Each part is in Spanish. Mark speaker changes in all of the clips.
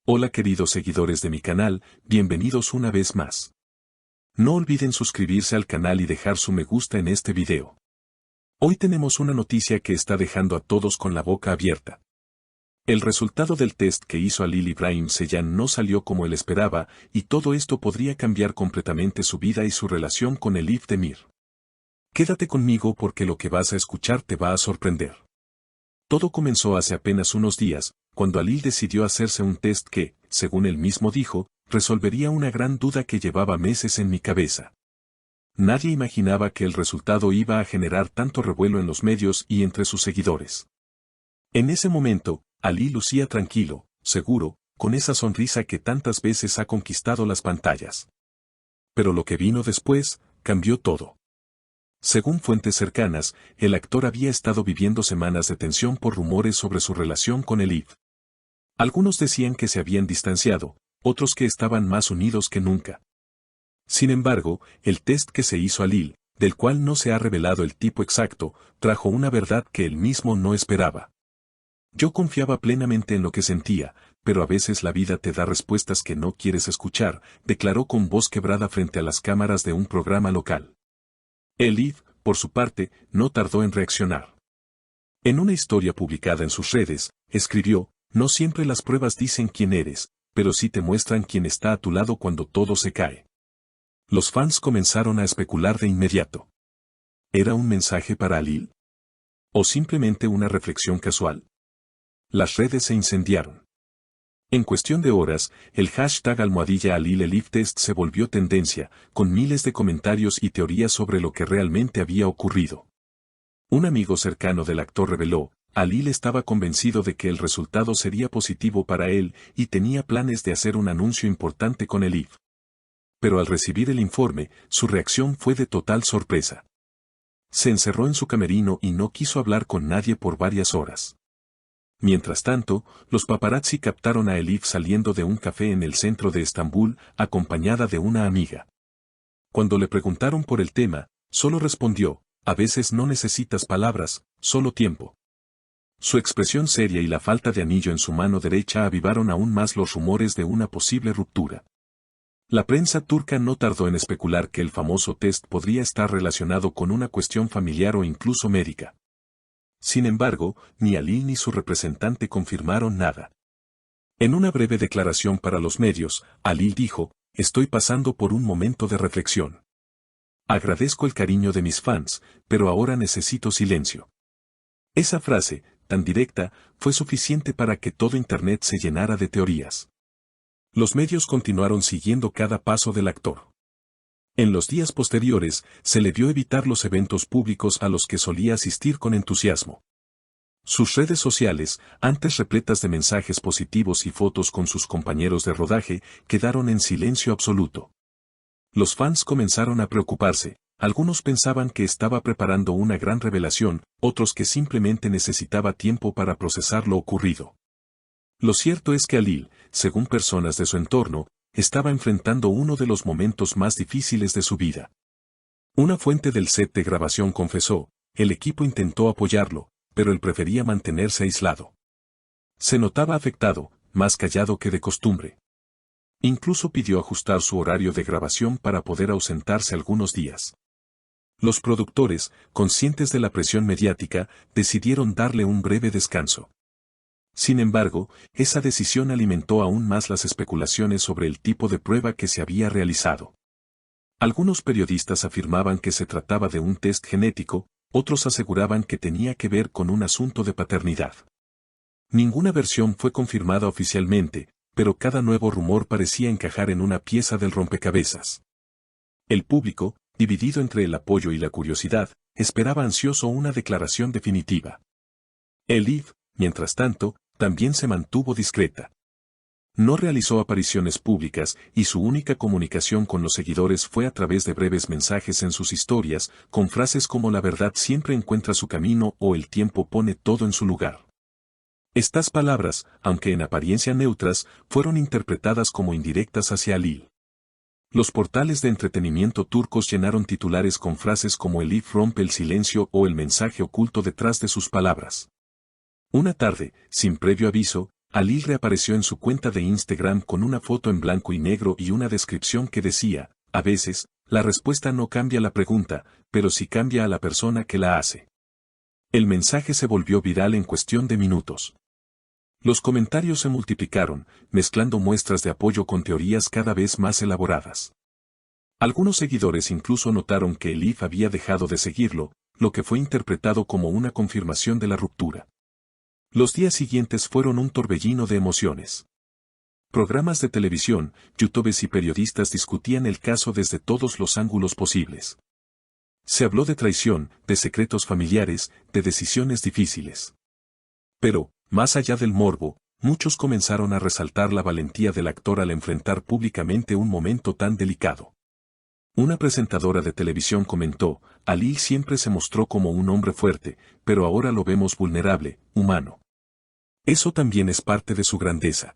Speaker 1: Hola queridos seguidores de mi canal, bienvenidos una vez más. No olviden suscribirse al canal y dejar su me gusta en este video. Hoy tenemos una noticia que está dejando a todos con la boca abierta. El resultado del test que hizo Halil Ibrahim Ceylan no salió como él esperaba, y todo esto podría cambiar completamente su vida y su relación con Elif Demir. Quédate conmigo porque lo que vas a escuchar te va a sorprender. Todo comenzó hace apenas unos días, cuando Halil decidió hacerse un test que, según él mismo dijo, resolvería una gran duda que llevaba meses en mi cabeza. Nadie imaginaba que el resultado iba a generar tanto revuelo en los medios y entre sus seguidores. En ese momento, Halil lucía tranquilo, seguro, con esa sonrisa que tantas veces ha conquistado las pantallas. Pero lo que vino después, cambió todo. Según fuentes cercanas, el actor había estado viviendo semanas de tensión por rumores sobre su relación con Elif. Algunos decían que se habían distanciado, otros que estaban más unidos que nunca. Sin embargo, el test que se hizo a Halil, del cual no se ha revelado el tipo exacto, trajo una verdad que él mismo no esperaba. Yo confiaba plenamente en lo que sentía, pero a veces la vida te da respuestas que no quieres escuchar, declaró con voz quebrada frente a las cámaras de un programa local. Elif, por su parte, no tardó en reaccionar. En una historia publicada en sus redes, escribió: "No siempre las pruebas dicen quién eres, pero sí te muestran quién está a tu lado cuando todo se cae". Los fans comenzaron a especular de inmediato. ¿Era un mensaje para Halil? ¿O simplemente una reflexión casual? Las redes se incendiaron. En cuestión de horas, el hashtag #HalilElifTest se volvió tendencia, con miles de comentarios y teorías sobre lo que realmente había ocurrido. Un amigo cercano del actor reveló: Halil estaba convencido de que el resultado sería positivo para él y tenía planes de hacer un anuncio importante con Elif. Pero al recibir el informe, su reacción fue de total sorpresa. Se encerró en su camerino y no quiso hablar con nadie por varias horas. Mientras tanto, los paparazzi captaron a Elif saliendo de un café en el centro de Estambul, acompañada de una amiga. Cuando le preguntaron por el tema, solo respondió: "A veces no necesitas palabras, solo tiempo". Su expresión seria y la falta de anillo en su mano derecha avivaron aún más los rumores de una posible ruptura. La prensa turca no tardó en especular que el famoso test podría estar relacionado con una cuestión familiar o incluso médica. Sin embargo, ni Halil ni su representante confirmaron nada. En una breve declaración para los medios, Halil dijo: "Estoy pasando por un momento de reflexión. Agradezco el cariño de mis fans, pero ahora necesito silencio". Esa frase, tan directa, fue suficiente para que todo Internet se llenara de teorías. Los medios continuaron siguiendo cada paso del actor. En los días posteriores, se le vio evitar los eventos públicos a los que solía asistir con entusiasmo. Sus redes sociales, antes repletas de mensajes positivos y fotos con sus compañeros de rodaje, quedaron en silencio absoluto. Los fans comenzaron a preocuparse. Algunos pensaban que estaba preparando una gran revelación, otros que simplemente necesitaba tiempo para procesar lo ocurrido. Lo cierto es que Halil, según personas de su entorno, estaba enfrentando uno de los momentos más difíciles de su vida. Una fuente del set de grabación confesó: el equipo intentó apoyarlo, pero él prefería mantenerse aislado. Se notaba afectado, más callado que de costumbre. Incluso pidió ajustar su horario de grabación para poder ausentarse algunos días. Los productores, conscientes de la presión mediática, decidieron darle un breve descanso. Sin embargo, esa decisión alimentó aún más las especulaciones sobre el tipo de prueba que se había realizado. Algunos periodistas afirmaban que se trataba de un test genético, otros aseguraban que tenía que ver con un asunto de paternidad. Ninguna versión fue confirmada oficialmente, pero cada nuevo rumor parecía encajar en una pieza del rompecabezas. El público, dividido entre el apoyo y la curiosidad, esperaba ansioso una declaración definitiva. Elif, mientras tanto, también se mantuvo discreta. No realizó apariciones públicas y su única comunicación con los seguidores fue a través de breves mensajes en sus historias, con frases como "la verdad siempre encuentra su camino" o "el tiempo pone todo en su lugar". Estas palabras, aunque en apariencia neutras, fueron interpretadas como indirectas hacia Halil. Los portales de entretenimiento turcos llenaron titulares con frases como "Elif rompe el silencio" o "el mensaje oculto detrás de sus palabras". Una tarde, sin previo aviso, Alil reapareció en su cuenta de Instagram con una foto en blanco y negro y una descripción que decía: a veces, la respuesta no cambia la pregunta, pero sí cambia a la persona que la hace. El mensaje se volvió viral en cuestión de minutos. Los comentarios se multiplicaron, mezclando muestras de apoyo con teorías cada vez más elaboradas. Algunos seguidores incluso notaron que Elif había dejado de seguirlo, lo que fue interpretado como una confirmación de la ruptura. Los días siguientes fueron un torbellino de emociones. Programas de televisión, youtubers y periodistas discutían el caso desde todos los ángulos posibles. Se habló de traición, de secretos familiares, de decisiones difíciles. Pero, más allá del morbo, muchos comenzaron a resaltar la valentía del actor al enfrentar públicamente un momento tan delicado. Una presentadora de televisión comentó: Alil siempre se mostró como un hombre fuerte, pero ahora lo vemos vulnerable, humano. Eso también es parte de su grandeza.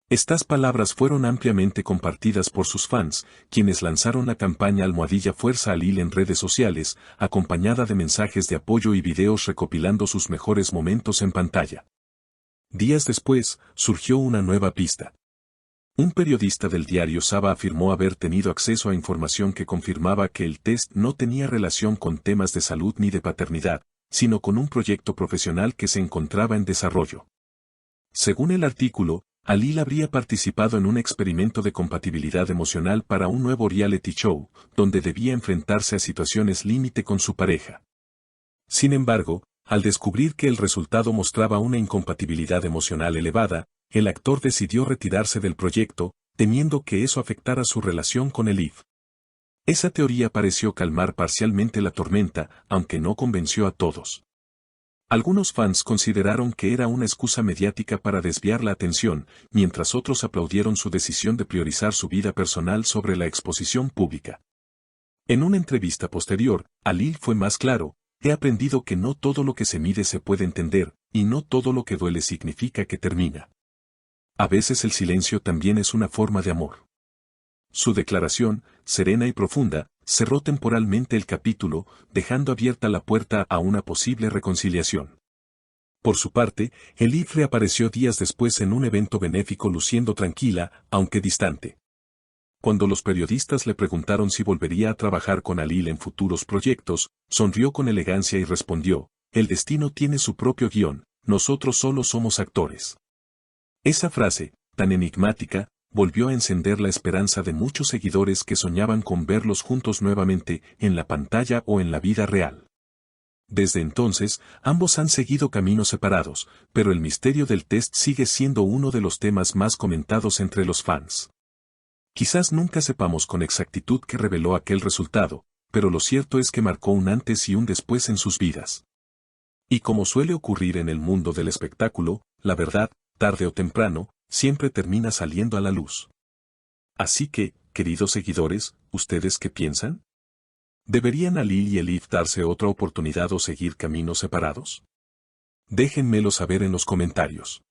Speaker 1: Estas palabras fueron ampliamente compartidas por sus fans, quienes lanzaron la campaña #Fuerza Alil en redes sociales, acompañada de mensajes de apoyo y videos recopilando sus mejores momentos en pantalla. Días después, surgió una nueva pista. Un periodista del diario Saba afirmó haber tenido acceso a información que confirmaba que el test no tenía relación con temas de salud ni de paternidad, sino con un proyecto profesional que se encontraba en desarrollo. Según el artículo, Alil habría participado en un experimento de compatibilidad emocional para un nuevo reality show, donde debía enfrentarse a situaciones límite con su pareja. Sin embargo, al descubrir que el resultado mostraba una incompatibilidad emocional elevada, el actor decidió retirarse del proyecto, temiendo que eso afectara su relación con Elif. Esa teoría pareció calmar parcialmente la tormenta, aunque no convenció a todos. Algunos fans consideraron que era una excusa mediática para desviar la atención, mientras otros aplaudieron su decisión de priorizar su vida personal sobre la exposición pública. En una entrevista posterior, Alil fue más claro: he aprendido que no todo lo que se mide se puede entender, y no todo lo que duele significa que termina. A veces el silencio también es una forma de amor. Su declaración, serena y profunda, cerró temporalmente el capítulo, dejando abierta la puerta a una posible reconciliación. Por su parte, Elif reapareció días después en un evento benéfico luciendo tranquila, aunque distante. Cuando los periodistas le preguntaron si volvería a trabajar con Alil en futuros proyectos, sonrió con elegancia y respondió: el destino tiene su propio guión, nosotros solo somos actores. Esa frase, tan enigmática, volvió a encender la esperanza de muchos seguidores que soñaban con verlos juntos nuevamente, en la pantalla o en la vida real. Desde entonces, ambos han seguido caminos separados, pero el misterio del test sigue siendo uno de los temas más comentados entre los fans. Quizás nunca sepamos con exactitud qué reveló aquel resultado, pero lo cierto es que marcó un antes y un después en sus vidas. Y como suele ocurrir en el mundo del espectáculo, la verdad, tarde o temprano, siempre termina saliendo a la luz. Así que, queridos seguidores, ¿ustedes qué piensan? ¿Deberían Alil y Elif darse otra oportunidad o seguir caminos separados? Déjenmelo saber en los comentarios.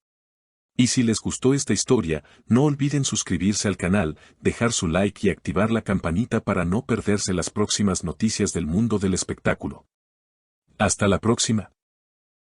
Speaker 1: Y si les gustó esta historia, no olviden suscribirse al canal, dejar su like y activar la campanita para no perderse las próximas noticias del mundo del espectáculo. Hasta la próxima.